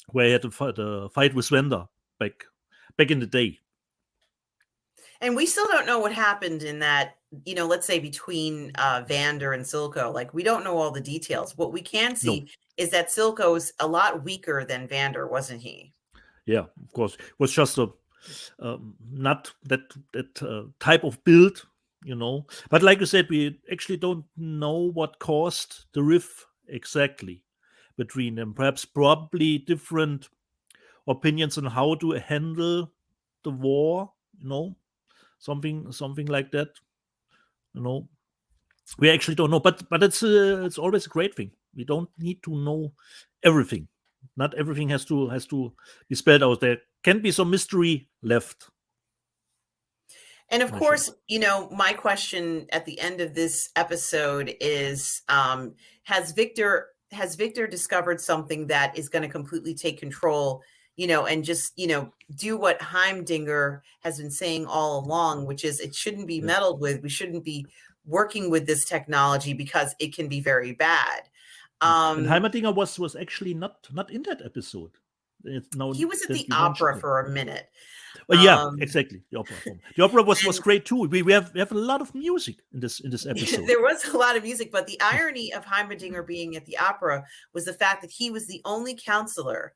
where he had the fight with Wender back in the day. And we still don't know what happened in that, let's say between Vander and Silco. Like, we don't know all the details. What we can see No. is that Silco's a lot weaker than Vander, wasn't he? Yeah, of course. It was just not that type of build, But like you said, we actually don't know what caused the rift exactly between them. Probably different opinions on how to handle the war, something like that. We actually don't know, but it's always a great thing. We don't need to know everything. Not everything has to be spelled out. There can be some mystery left. And of course, my question at the end of this episode is, has Victor discovered something that is going to completely take control, and just, do what Heimdinger has been saying all along, which is it shouldn't be meddled with. We shouldn't be working with this technology because it can be very bad. And Heimerdinger was actually not in that episode. He was at the opera for a minute. Well, yeah, exactly. The opera was great too. We have a lot of music in this episode. There was a lot of music, but the irony of Heimerdinger being at the opera was the fact that he was the only counselor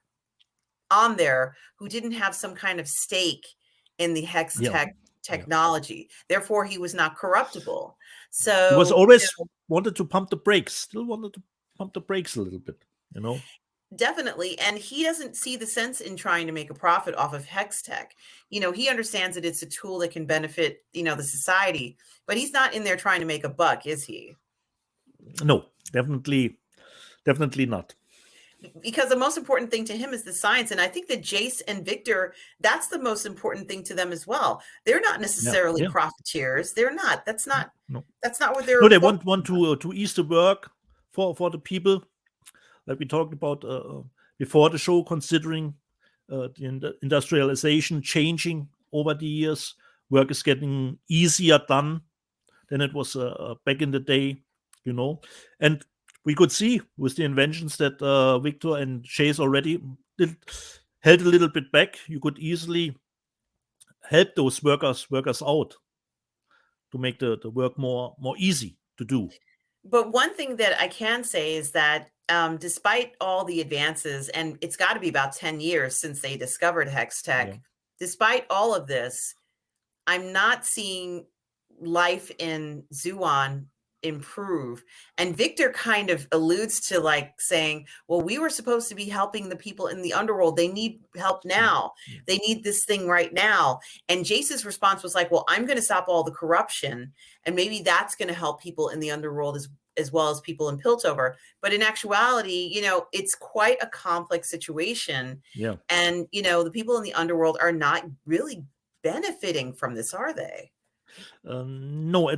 on there who didn't have some kind of stake in the hex technology. Therefore, he was not corruptible. So he was always wanted to pump the brakes. Still wanted to pump the brakes a little bit. Definitely. And he doesn't see the sense in trying to make a profit off of hex tech. He understands that it's a tool that can benefit, the society, but he's not in there trying to make a buck, is he? No, definitely not. Because the most important thing to him is the science. And I think that Jace and Victor, that's the most important thing to them as well. They're not necessarily profiteers. They're not. That's not what they're. No, they want to ease the work for the people. Like we talked about before the show, considering the industrialization changing over the years, work is getting easier done than it was back in the day, And we could see with the inventions that Victor and Chase already held a little bit back. You could easily help those workers out to make the work more easy to do. But one thing that I can say is that despite all the advances, and it's got to be about 10 years since they discovered hex tech, despite all of this, I'm not seeing life in Zuon improve. And Victor kind of alludes to saying, well, we were supposed to be helping the people in the underworld. They need help now. They need this thing right now. And Jace's response was like, well, I'm going to stop all the corruption. And maybe that's going to help people in the underworld as well as people in Piltover. But in actuality, it's quite a complex situation. Yeah. And, the people in the underworld are not really benefiting from this, are they? No,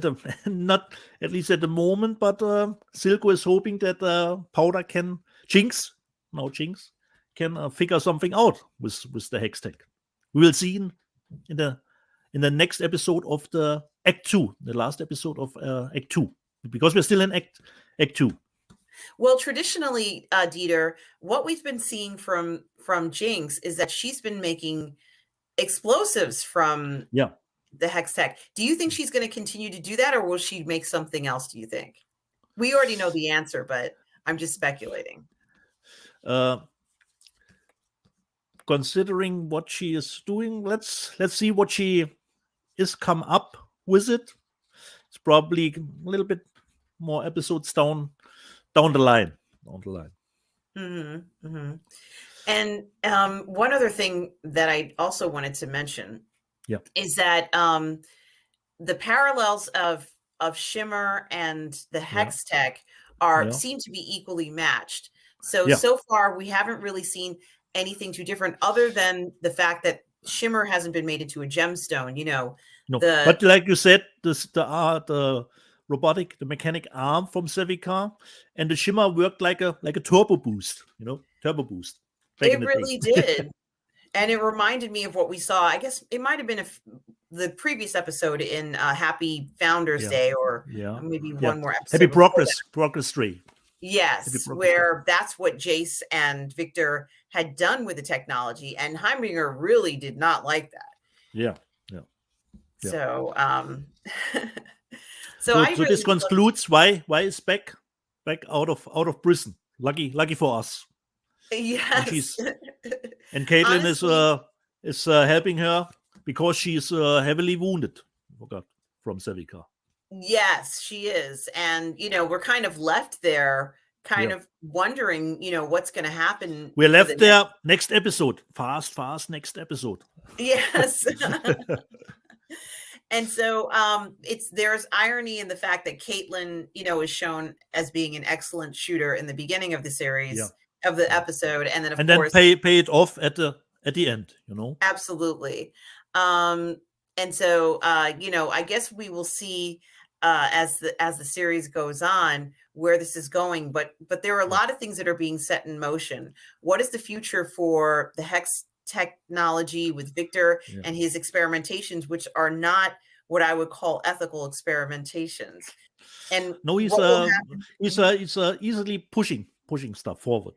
not at least at the moment. But Silco is hoping that Powder Jinx can figure something out with the hex tech. We will see in the next episode of the Act 2, the last episode of Act 2, because we're still in Act 2. Well, traditionally, Dieter, what we've been seeing from Jinx is that she's been making explosives from the hex tech. Do you think she's going to continue to do that, or will she make something else, do you think? We already know the answer, but I'm just speculating. Considering what she is doing, let's see what she is come up with it. It's probably a little bit more episodes down the line. Mm-hmm, mm-hmm. And one other thing that I also wanted to mention is that the parallels of Shimmer and the hex tech seem to be equally matched. So far we haven't really seen anything too different, other than the fact that Shimmer hasn't been made into a gemstone. No, but like you said, the robotic, the mechanic arm from Sevicar, and the Shimmer worked like a turbo boost. Turbo boost. It really did. And it reminded me of what we saw. I guess it might have been the previous episode in Happy Founders Day, or maybe one more episode. Happy Progress Day. Yes, where that's what Jace and Victor had done with the technology, and Heimlinger really did not like that. Yeah. So, so this concludes why is back out of prison. Lucky for us. Yes. And Caitlin is helping her because she's heavily wounded. From Sevika. Yes, she is. And, we're kind of left there, of wondering, what's going to happen. We're left there next episode. Fast, next episode. Yes. And so there's irony in the fact that Caitlin, is shown as being an excellent shooter in the beginning of the series, of the episode. And then, of course, pay it off at the end, Absolutely. And so, I guess we will see as the series goes on where this is going. But there are a lot of things that are being set in motion. What is the future for the Hex technology with Victor and his experimentations, which are not what I would call ethical experimentations? And no, he's easily pushing stuff forward.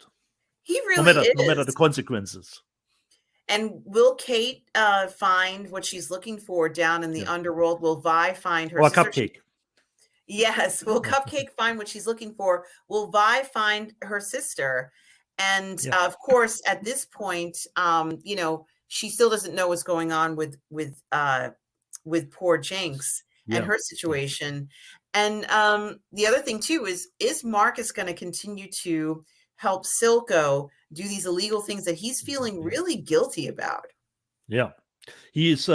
He really is. No matter the consequences. And will Kate find what she's looking for down in the underworld? Will Vi find her sister? Cupcake? Yes. Will Cupcake find what she's looking for? Will Vi find her sister? And of course, at this point, she still doesn't know what's going on with poor Jinx and her situation. And the other thing too is Marcus going to continue to help Silco do these illegal things that he's feeling really guilty about? Yeah, he is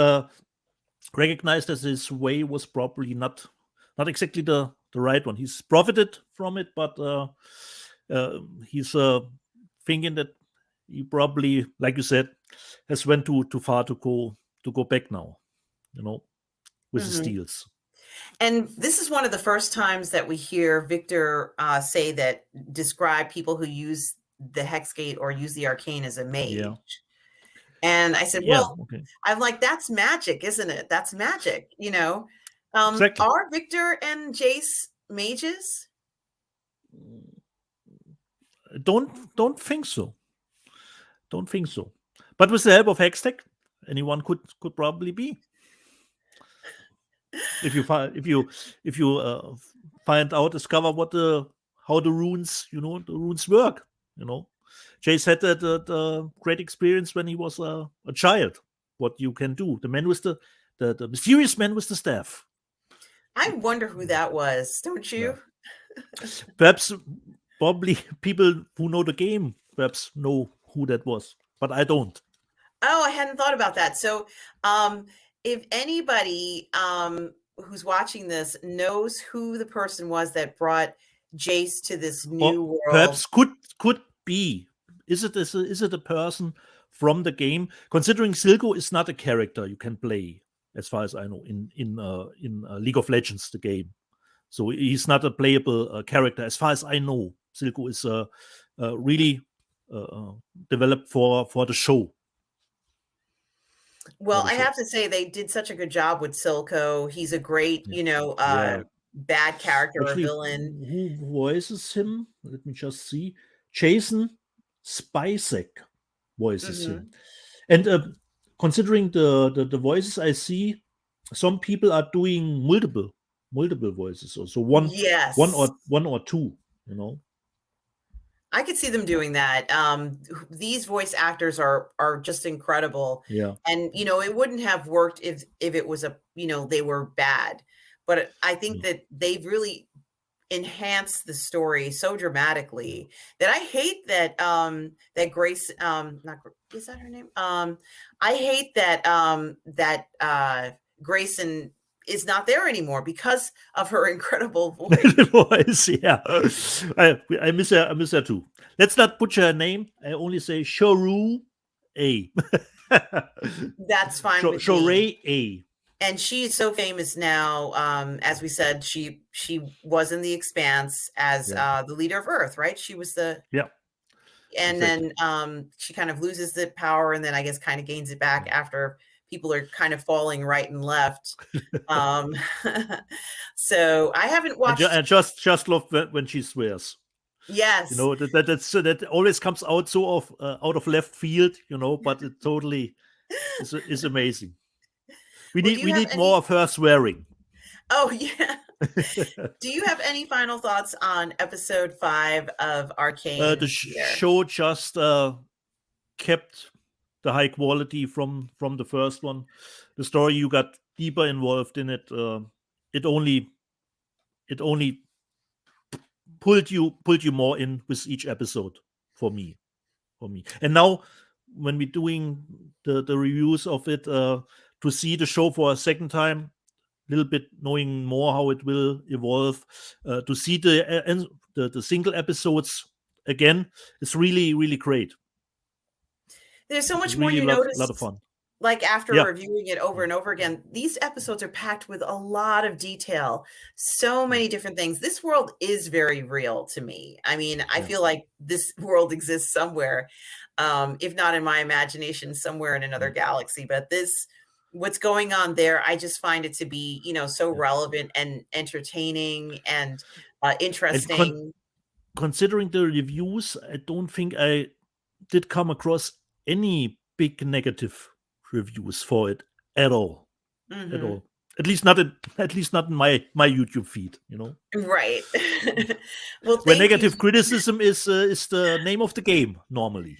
recognized as his way was probably not exactly the right one. He's profited from it, but he's thinking that he probably, like you said, has went too far to go back now, with the steals. And this is one of the first times that we hear Victor describe people who use the Hexgate or use the Arcane as a mage. Yeah. And I said, I'm like, that's magic, isn't it? That's magic, Exactly. Are Victor and Jace mages? Don't think so. But with the help of Hextech, anyone could probably be. If you discover how the runes, the runes work, Jace had the great experience when he was a child. What you can do, the man with the mysterious man with the staff. I wonder who that was, don't you? Yeah. Probably people who know the game perhaps know who that was, but I don't. Oh, I hadn't thought about that. So, if anybody who's watching this knows who the person was that brought Jace to this new world, perhaps could be. Is it a person from the game? Considering Silco is not a character you can play, as far as I know, in League of Legends, the game. So he's not a playable character, as far as I know. Silco is really developed for the show. Well, I have to say they did such a good job with Silco. He's a great, bad character or villain. Who voices him? Let me just see. Jason Spacek voices him. And considering the voices I see, some people are doing multiple voices. So one or two, I could see them doing that. These voice actors are just incredible. Yeah. And, it wouldn't have worked if it was they were bad. But I think that they've really enhanced the story so dramatically that I hate that that Grace is that her name? I hate that Grayson is not there anymore because of her incredible voice. Yeah. I miss her too. Let's not butcher her name. I only say Shoru A. That's fine. Shoray A. And she's so famous now. As we said, she was in The Expanse as the leader of Earth, right? She was the And then she kind of loses the power, and then I guess kind of gains it back after people are kind of falling right and left. So I haven't watched. I just love when she swears. Yes, That always comes out so out of left field, but it totally is amazing. We Well, do you have need any... more of her swearing. Oh yeah. Do you have any final thoughts on episode 5 of Arcane? The show just kept the high quality from the first one. The story, you got deeper involved in it. It only pulled you more in with each episode for me. And now when we're doing the reviews of it, to see the show for a second time, a little bit knowing more how it will evolve, to see the single episodes again, it's really, really great. There's so much It's more really you a notice. lot of fun. Like after reviewing it over and over again, these episodes are packed with a lot of detail, so many different things. This world is very real to me. I mean, I feel like this world exists somewhere, if not in my imagination, somewhere in another galaxy. But what's going on there, I just find it to be, so relevant and entertaining and interesting. And considering the reviews, I don't think I did come across any big negative reviews for it at all. At all. At least not in my YouTube feed, Right. Well, where negative criticism is the name of the game normally.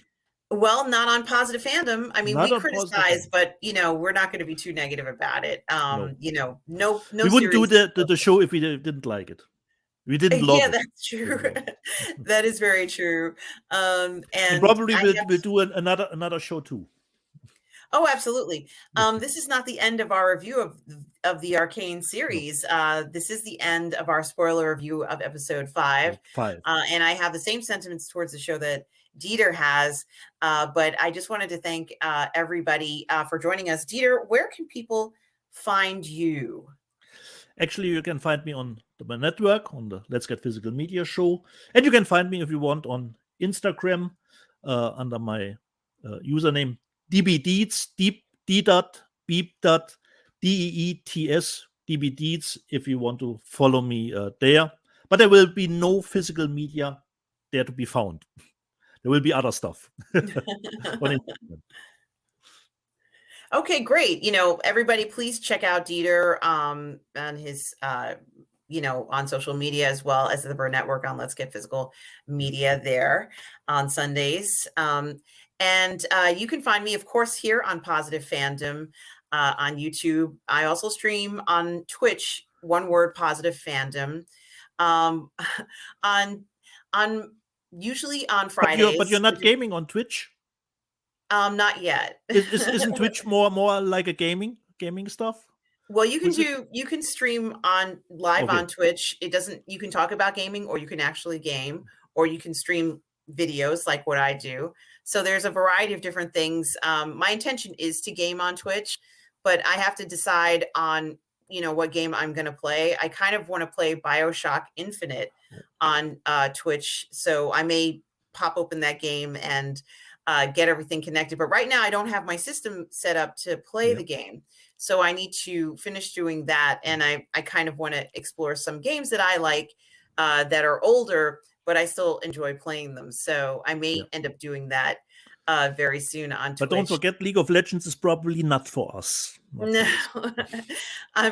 Well, not on Positive Fandom. I mean, Not we criticize, but we're not going to be too negative about it. No. No. We wouldn't do the show if we didn't like it. We didn't love it. Yeah, that's true. That is very true. And probably we'll do another show too. Oh, absolutely. This is not the end of our review of the Arcane series. This is the end of our spoiler review of episode 5. And I have the same sentiments towards the show that Dieter has. But I just wanted to thank everybody for joining us. Dieter, where can people find you? Actually, you can find me on my network, on the Let's Get Physical Media show. And you can find me, if you want, on Instagram under my username dbdeets, d.beep.deets, dbdeets, if you want to follow me there. But there will be no physical media there to be found. There will be other stuff on Instagram. Okay, great. Everybody, please check out Dieter on his, on social media, as well as the Burn Network on Let's Get Physical Media there on Sundays. And you can find me, of course, here on Positive Fandom on YouTube. I also stream on Twitch, one word, Positive Fandom, on usually on Fridays. But you're not gaming on Twitch? Not yet. Isn't Twitch more like a gaming stuff? Well, you can stream on live on Twitch. You can talk about gaming, or you can actually game, or you can stream videos like what I do. So there's a variety of different things. My intention is to game on Twitch, but I have to decide on, what game I'm going to play. I kind of want to play BioShock Infinite on Twitch. So I may pop open that game and get everything connected. But right now I don't have my system set up to play the game. So I need to finish doing that. And I kind of want to explore some games that I like that are older, but I still enjoy playing them. So I may end up doing that very soon on Twitch. But don't forget, League of Legends is probably not for us. No,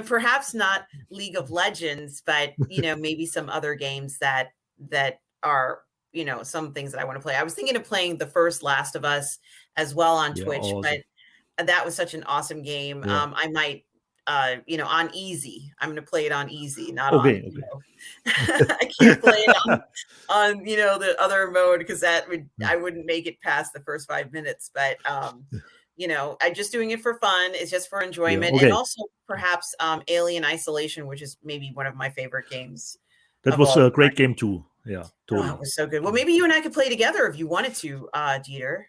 perhaps not League of Legends, but maybe some other games that are some things that I want to play. I was thinking of playing the first Last of Us as well on Twitch, awesome. But that was such an awesome game. I might on easy. I'm going to play it on easy, not on. Okay. I can't play it on the other mode, because I wouldn't make it past the first 5 minutes. But I'm just doing it for fun. It's just for enjoyment, and also perhaps Alien Isolation, which is maybe one of my favorite games. That was a great game too. Yeah, totally. Oh, it was so good. Well, maybe you and I could play together if you wanted to, Dieter.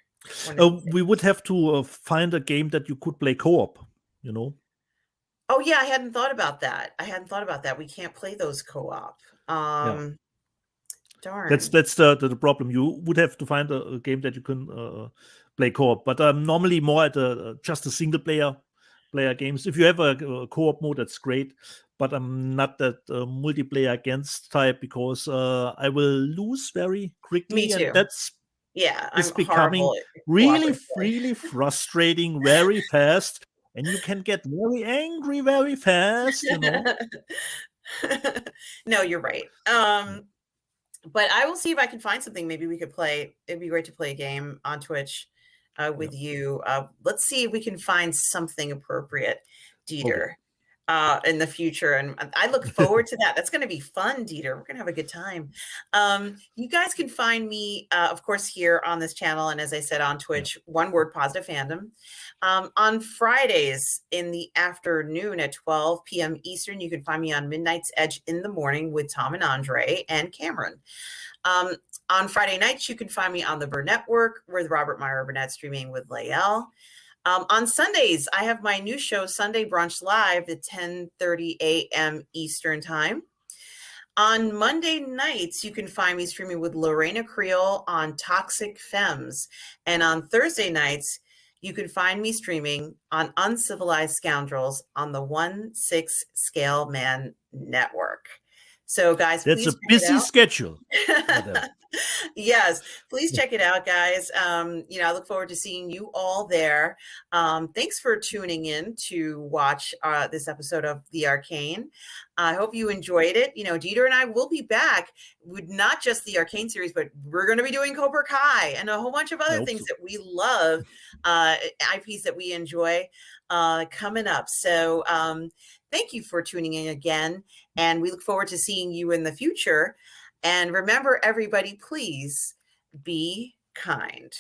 We would have to find a game that you could play co-op. Oh yeah, I hadn't thought about that. We can't play those co-op. Darn. That's the problem. You would have to find a game that you can play co-op. But I'm normally more at just a single player player games. If you have a co-op mode, that's great. But I'm not that multiplayer against type because I will lose very quickly, Me and too. that's Yeah, is I'm becoming horrible at really, cooperative play. really frustrating very fast, and you can get very angry very fast. No, you're right. But I will see if I can find something. Maybe we could play. It'd be great to play a game on Twitch Yeah. with you. Let's see if we can find something appropriate, Okay. Dieter, in the future. And I look forward to that. That's going to be fun, Dieter. We're going to have a good time. You guys can find me, of course, here on this channel. And as I said, on Twitch, one word, Positive Fandom. On Fridays in the afternoon at 12 p.m. Eastern, you can find me on Midnight's Edge in the morning with Tom and Andre and Cameron. On Friday nights, you can find me on the Burnett Network with Robert Meyer Burnett, streaming with Lael. On Sundays, I have my new show, Sunday Brunch Live, at 10:30 a.m. Eastern Time. On Monday nights, you can find me streaming with Lorena Creole on Toxic Femmes. And on Thursday nights, you can find me streaming on Uncivilized Scoundrels on the 1/6 Scale Man Network. So, guys, That's please a check it busy out. schedule. Yes, please check it out, guys. I look forward to seeing you all there. Thanks for tuning in to watch this episode of The Arcane. I hope you enjoyed it. Dieter and I will be back with not just the Arcane series, but we're going to be doing Cobra Kai and a whole bunch of other things that we love, IPs that we enjoy coming up. So thank you for tuning in again. And we look forward to seeing you in the future. And remember, everybody, please be kind.